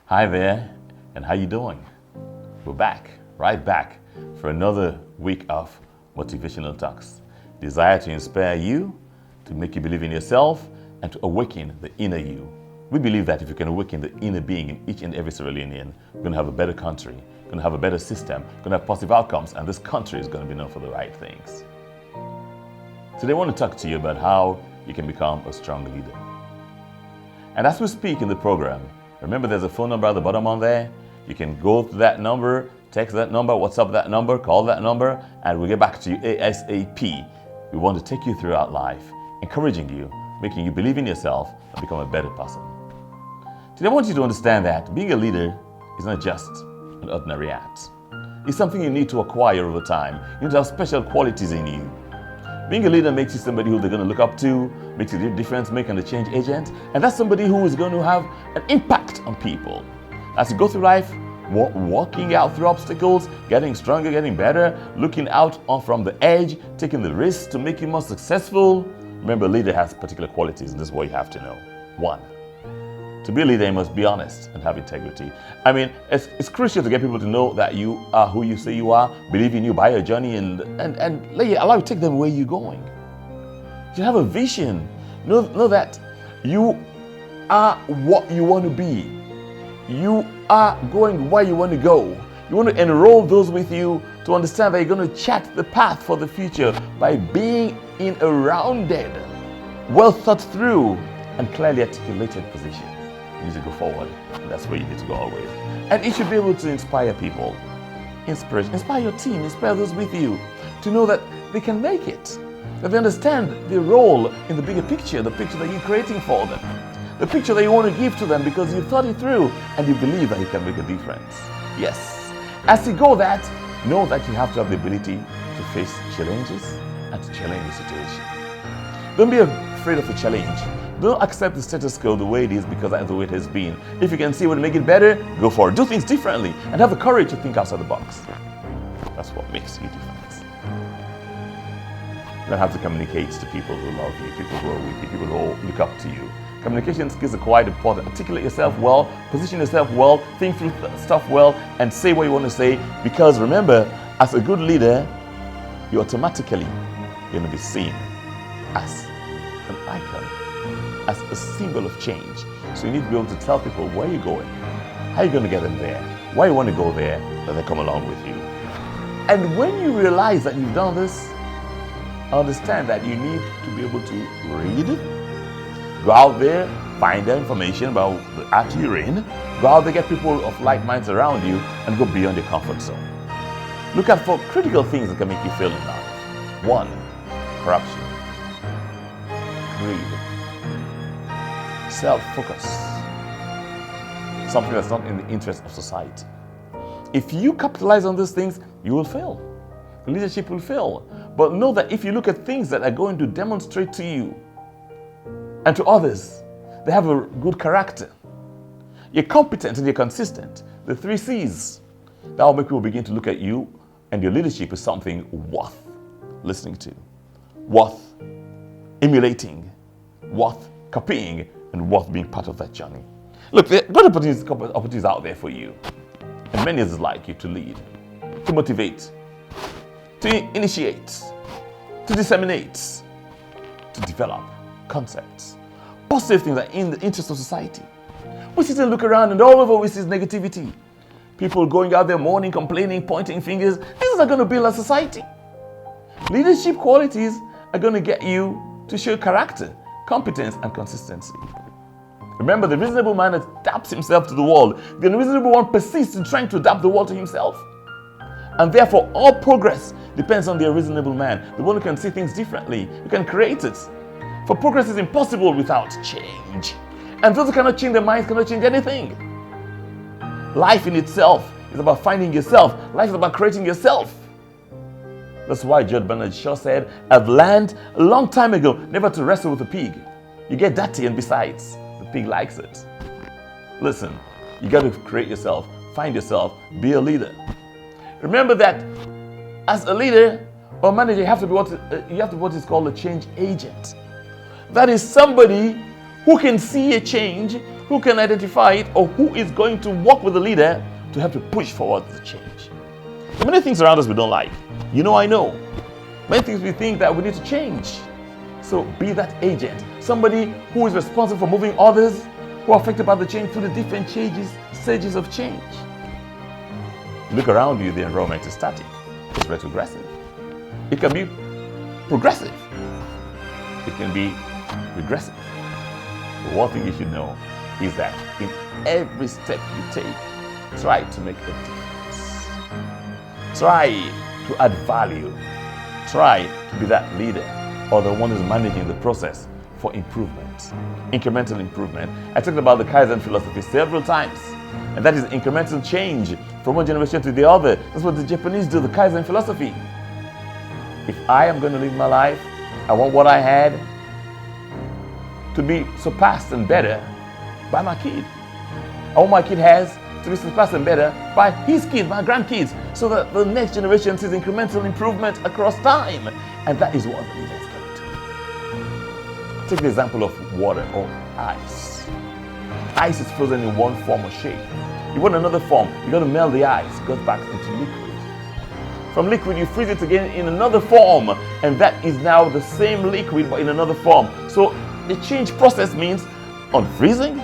Hi there, and how you doing? We're back, right back, for another week of motivational talks. Desire to inspire you, to make you believe in yourself, and to awaken the inner you. We believe that if you can awaken the inner being in each and every Sierra Leonean, we're going to have a better country, going to have a better system, going to have positive outcomes, and this country is going to be known for the right things. Today I want to talk to you about how you can become a strong leader. And as we speak in the program, remember there's a phone number at the bottom on there. You can go to that number, text that number, WhatsApp that number, call that number, and we'll get back to you ASAP. We want to take you throughout life, encouraging you, making you believe in yourself and become a better person. Today I want you to understand that being a leader is not just an ordinary act. It's something you need to acquire over time. You need to have special qualities in you. Being a leader makes you somebody who they're going to look up to, makes a difference, making a change agent, and that's somebody who is going to have an impact on people. As you go through life, walking out through obstacles, getting stronger, getting better, looking out from the edge, taking the risks to make you more successful. Remember, a leader has particular qualities, and this is what you have to know. 1, to be a leader, you must be honest and have integrity. I mean, it's crucial to get people to know that you are who you say you are, believe in you, buy your journey, and allow you to take them where you're going. You have a vision. Know that you are what you want to be. You are going where you want to go. You want to enroll those with you to understand that you're going to chart the path for the future by being in a rounded, well thought through, and clearly articulated position. You need to go forward, and that's where you need to go always. And you should be able to inspire people. Inspire your team, inspire those with you to know that they can make it, that they understand their role in the bigger picture, the picture that you're creating for them, the picture that you want to give to them because you've thought it through and you believe that you can make a difference. Yes, as you go that, know that you have to have the ability to face challenges and to challenge the situation. Don't be afraid of a challenge. Don't accept the status quo the way it is because that's the way it has been. If you can see how to make it better, go for it. Do things differently and have the courage to think outside the box. That's what makes you different. You don't have to communicate to people who love you, people who are with you, people who look up to you. Communication skills are quite important. Articulate yourself well, position yourself well, think through stuff well, and say what you want to say. Because remember, as a good leader, you're automatically going to be seen as an icon, as a symbol of change. So you need to be able to tell people where you're going, how you're going to get them there, why you want to go there, that they come along with you. And when you realize that you've done this, understand that you need to be able to read, go out there, find the information about the art you're in, go out there, get people of like minds around you, and go beyond your comfort zone. Look out for critical things that can make you feel in life. 1, corruption, greed, self-focus, something that's not in the interest of society. If you capitalize on these things, you will fail. Leadership will fail. But know that if you look at things that are going to demonstrate to you and to others, they have a good character. You're competent and you're consistent. The 3 C's. That will make people begin to look at you and your leadership as something worth listening to, worth emulating, worth copying, and worth being part of that journey. Look, there are good opportunities out there for you. And many others like you to lead, to motivate, to initiate, to disseminate, to develop concepts, positive things that are in the interest of society. We sit and look around and all over we see negativity. People going out there mourning, complaining, pointing fingers. This is not going to build a society. Leadership qualities are going to get you to show character, competence, and consistency. Remember, the reasonable man adapts himself to the world. The unreasonable one persists in trying to adapt the world to himself. And therefore, all progress depends on the reasonable man, the one who can see things differently, who can create it. For progress is impossible without change. And those who cannot change their minds cannot change anything. Life in itself is about finding yourself. Life is about creating yourself. That's why George Bernard Shaw said, I've learned a long time ago never to wrestle with a pig. You get dirty, and besides, the pig likes it. Listen, you got to create yourself, find yourself, be a leader. Remember that as a leader or manager, you have to be what is called a change agent. That is somebody who can see a change, who can identify it, or who is going to work with the leader to help to push forward the change. There are many things around us we don't like. I know. Many things we think that we need to change. So be that agent. Somebody who is responsible for moving others who are affected by the change through the different stages of change. Look around you, the environment is static. It's retrogressive. It can be progressive. It can be regressive. But one thing you should know is that in every step you take, try to make a difference. Try to add value. Try to be that leader or the one who's managing the process for improvement, incremental improvement. I talked about the Kaizen philosophy several times, and that is incremental change from one generation to the other. That's what the Japanese do, the Kaizen philosophy. If I am going to live my life, I want what I had to be surpassed and better by my kid. All my kid has to be surpassed and better by his kids, my grandkids, so that the next generation sees incremental improvement across time. And that is what the leader is going to do. Take the example of water or ice. Ice is frozen in one form or shape. You want another form, you're going to melt the ice, it goes back into liquid. From liquid, you freeze it again in another form, and that is now the same liquid but in another form. So the change process means unfreezing,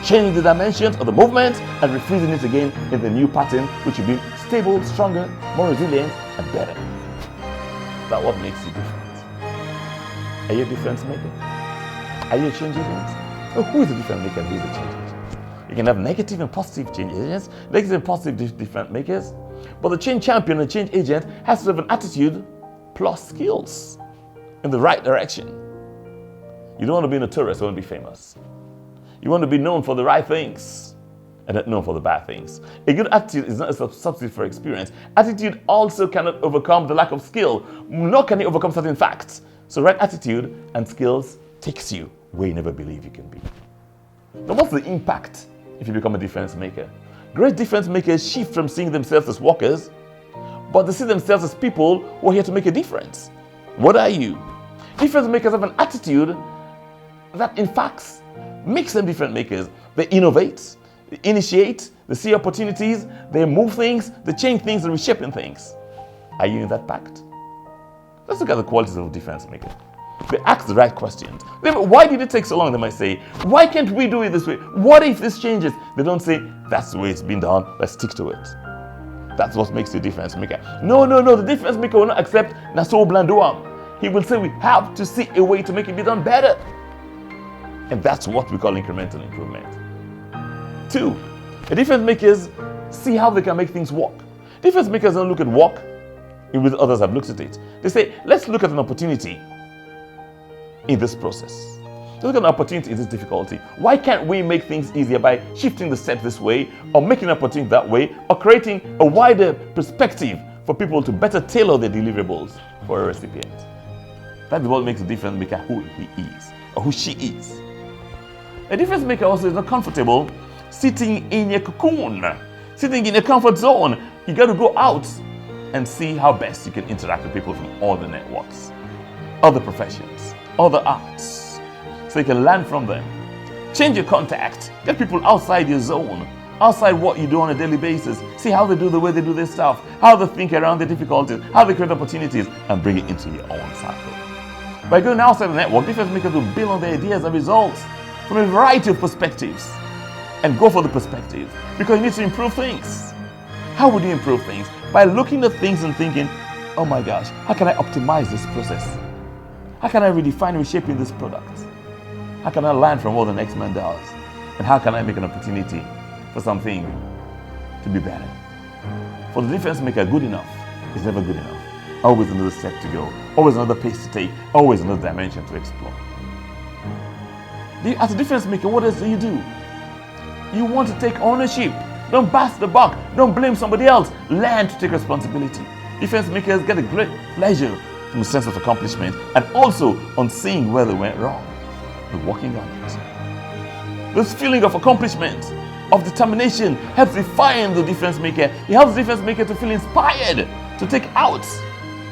changing the dimensions of the movement, and refreezing it again in the new pattern, which will be stable, stronger, more resilient, and better. That's what makes you different. Are you a difference maker? Are you a change agent? Oh, who is a difference maker and who is a change agent? You can have negative and positive change agents, negative and positive different makers, but the change champion and change agent has to have an attitude plus skills in the right direction. You don't want to be notorious, you want to be famous. You want to be known for the right things and not known for the bad things. A good attitude is not a substitute for experience. Attitude also cannot overcome the lack of skill, nor can it overcome certain facts. So right attitude and skills takes you where you never believe you can be. Now what's the impact if you become a difference maker? Great difference makers shift from seeing themselves as workers, but they see themselves as people who are here to make a difference. What are you? Difference makers have an attitude that in fact makes them different makers. They innovate, they initiate, they see opportunities, they move things, they change things and reshaping things. Are you in that pact? Let's look at the qualities of a difference maker. They ask the right questions. Why did it take so long? They might say, why can't we do it this way? What if this changes? They don't say, that's the way it's been done, let's stick to it. That's what makes you a difference maker. No, the difference maker will not accept Naso Blanduam. He will say we have to see a way to make it be done better. And that's what we call incremental improvement. 2, the difference makers see how they can make things work. Difference makers don't look at work with others have looked at it. They say, let's look at an opportunity in this process. Let's look at an opportunity in this difficulty. Why can't we make things easier by shifting the steps this way, or making an opportunity that way, or creating a wider perspective for people to better tailor their deliverables for a recipient? That's what makes a difference maker who he is, or who she is. A difference maker also is not comfortable sitting in your cocoon, sitting in your comfort zone. You got to go out and see how best you can interact with people from all the networks, other professions, other arts, so you can learn from them. Change your contact. Get people outside your zone, outside what you do on a daily basis. See how they do the way they do their stuff, how they think around their difficulties, how they create opportunities, and bring it into your own circle. By going outside the network, difference makers will build on their ideas and results from a variety of perspectives, and go for the perspective, because you need to improve things. How would you improve things? By looking at things and thinking, oh my gosh, how can I optimize this process? How can I redefine reshaping this product? How can I learn from what the next man does? And how can I make an opportunity for something to be better? For the difference maker, good enough is never good enough. Always another step to go, always another pace to take, always another dimension to explore. As a difference maker, what else do? You want to take ownership. Don't pass the buck. Don't blame somebody else. Learn to take responsibility. Difference makers get a great pleasure from a sense of accomplishment, and also on seeing where they went wrong and working on it. This feeling of accomplishment, of determination, helps refine the difference maker. It helps the difference maker to feel inspired to take out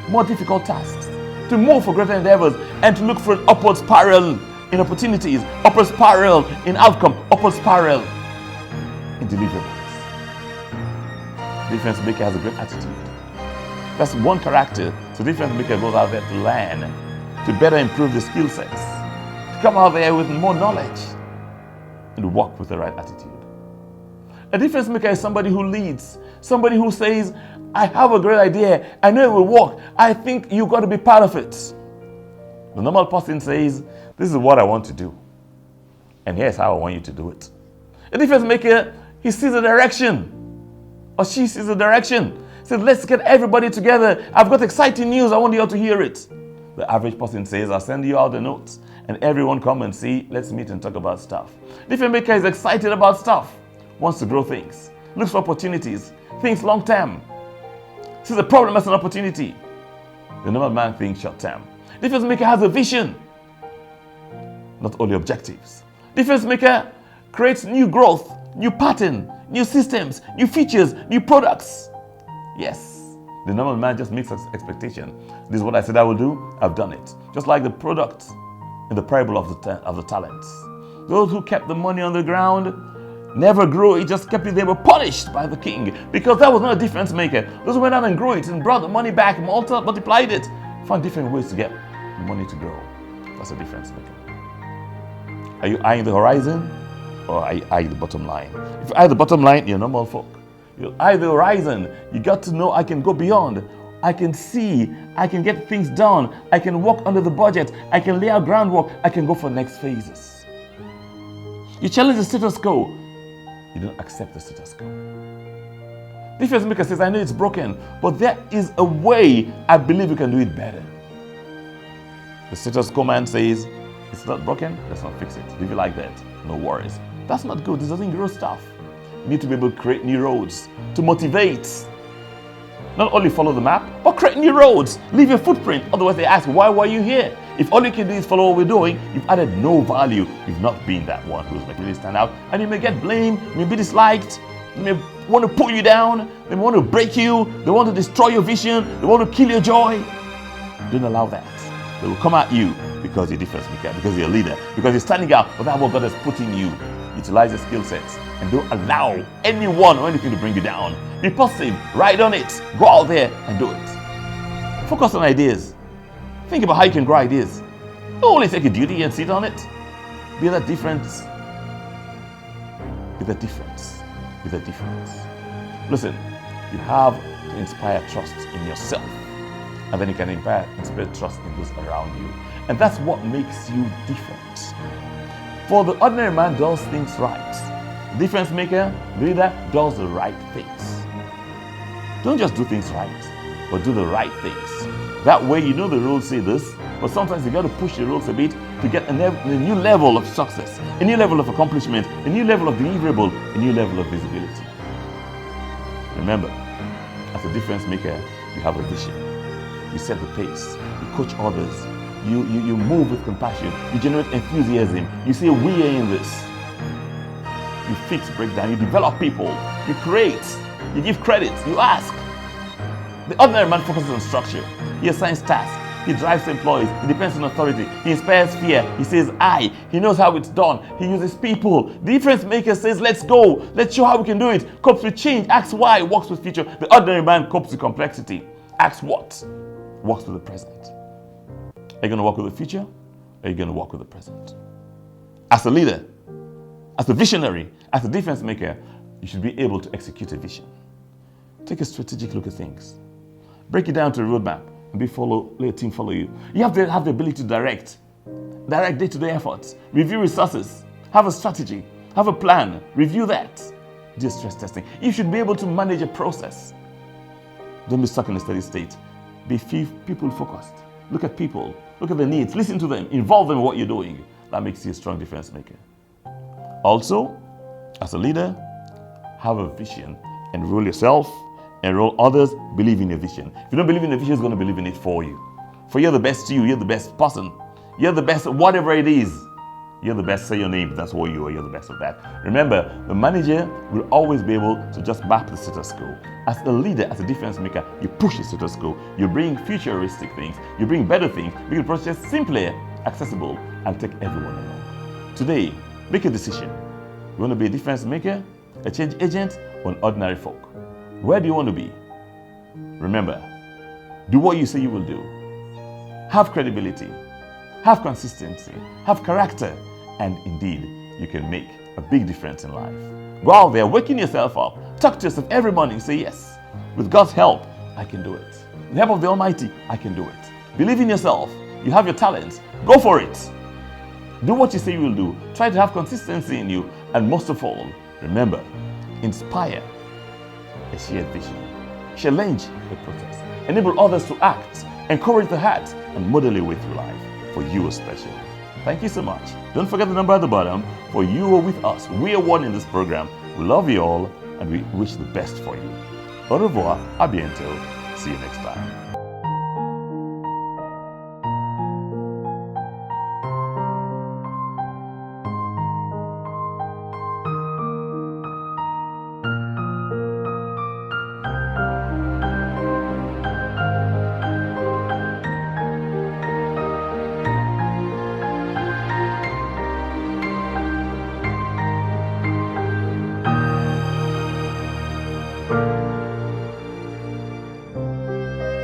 more difficult tasks, to move for greater endeavors, and to look for an upward spiral in opportunities, upward spiral in outcome, upward spiral in deliverables. Difference maker has a great attitude. That's one character. So difference maker goes out there to learn, to better improve the skill sets, to come out there with more knowledge, and to walk with the right attitude. A difference maker is somebody who leads, somebody who says, I have a great idea, I know it will work, I think you've got to be part of it. The normal person says, this is what I want to do, and here's how I want you to do it. A difference maker, he sees a direction, or she sees a direction. Says, let's get everybody together. I've got exciting news, I want you all to hear it. The average person says, I'll send you all the notes, and everyone come and see, let's meet and talk about stuff. Difference maker is excited about stuff, wants to grow things, looks for opportunities, thinks long term, sees a problem as an opportunity. The normal man thinks short term. Difference maker has a vision, not only objectives. Difference maker creates new growth, new pattern, new systems, new features, new products. Yes, the normal man just meets expectation. This is what I said I will do, I've done it. Just like the product in the parable of the talents. Those who kept the money on the ground never grew it, just kept it. They were punished by the king because that was not a difference maker. Those who went out and grew it and brought the money back, multiplied it, found different ways to get the money to grow. That's a difference maker. Are you eyeing the horizon or are you eyeing the bottom line? If you eye the bottom line, you're normal folk. You eye the horizon, you got to know I can go beyond. I can see, I can get things done, I can walk under the budget, I can lay out groundwork, I can go for next phases. You challenge the status quo, you don't accept the status quo. Difference maker says, I know it's broken, but there is a way I believe we can do it better. The status quo man says, it's not broken, let's not fix it. Leave it like that, no worries. That's not good, this doesn't grow stuff. You need to be able to create new roads, to motivate. Not only follow the map, but create new roads. Leave your footprint. Otherwise they ask, why were you here? If all you can do is follow what we're doing, you've added no value. You've not been that one who's like really stand out. And you may get blamed, you may be disliked, they may want to pull you down, they may want to break you, they want to destroy your vision, they want to kill your joy. Don't allow that. They will come at you because you're different maker, because you're a leader, because you're standing out, but that's what God has put in you. Utilize your skill sets and don't allow anyone or anything to bring you down. Be positive, ride on it, go out there and do it. Focus on ideas. Think about how you can grow ideas. Don't only take a duty and sit on it. Be the difference. Be the difference. Be the difference. Listen, you have to inspire trust in yourself, and then you can inspire trust in those around you. And that's what makes you different. For the ordinary man does things right. The difference maker, the leader, does the right things. Don't just do things right, but do the right things. That way you know the rules say this, but sometimes you got to push the rules a bit to get a new level of success, a new level of accomplishment, a new level of deliverable, a new level of visibility. Remember, as a difference maker, you have a vision. You set the pace. You coach others. You move with compassion. You generate enthusiasm. You say, we are in this. You fix, break down. You develop people. You create. You give credit. You ask. The ordinary man focuses on structure. He assigns tasks. He drives employees. He depends on authority. He inspires fear. He says, I. He knows how it's done. He uses people. The difference maker says, let's go. Let's show how we can do it. Copes with change. Asks why. Works with future. The ordinary man copes with complexity. Asks what. Works with the present. Are you going to work with the future? Or are you going to work with the present? As a leader, as a visionary, as a difference maker, you should be able to execute a vision. Take a strategic look at things. Break it down to a roadmap and let a team follow you. You have to have the ability to direct day-to-day efforts, review resources, have a strategy, have a plan, review that, do stress testing. You should be able to manage a process. Don't be stuck in a steady state. Be people focused. Look at people, look at their needs, listen to them, involve them in what you're doing. That makes you a strong difference maker. Also, as a leader, have a vision, enroll yourself, enroll others, believe in your vision. If you don't believe in the vision, it's going to believe in it for you. For you're the best you, you're the best person, you're the best whatever it is. You're the best, say your name, that's what you are, you're the best of that. Remember, the manager will always be able to just map the status quo. As a leader, as a difference maker, you push the status quo. You bring futuristic things, you bring better things, make the process simpler, accessible, and take everyone along. Today, make a decision. You want to be a difference maker, a change agent, or an ordinary folk? Where do you want to be? Remember, do what you say you will do. Have credibility, have consistency, have character, and indeed, you can make a big difference in life. Go out there, waking yourself up. Talk to yourself every morning. Say, yes, with God's help, I can do it. With the help of the Almighty, I can do it. Believe in yourself. You have your talents. Go for it. Do what you say you will do. Try to have consistency in you. And most of all, remember, inspire a shared vision. Challenge a protest. Enable others to act. Encourage the heart and model a way through life for you especially. Thank you so much. Don't forget the number at the bottom. For you are with us. We are one in this program. We love you all and we wish the best for you. Au revoir. A bientôt. See you next time.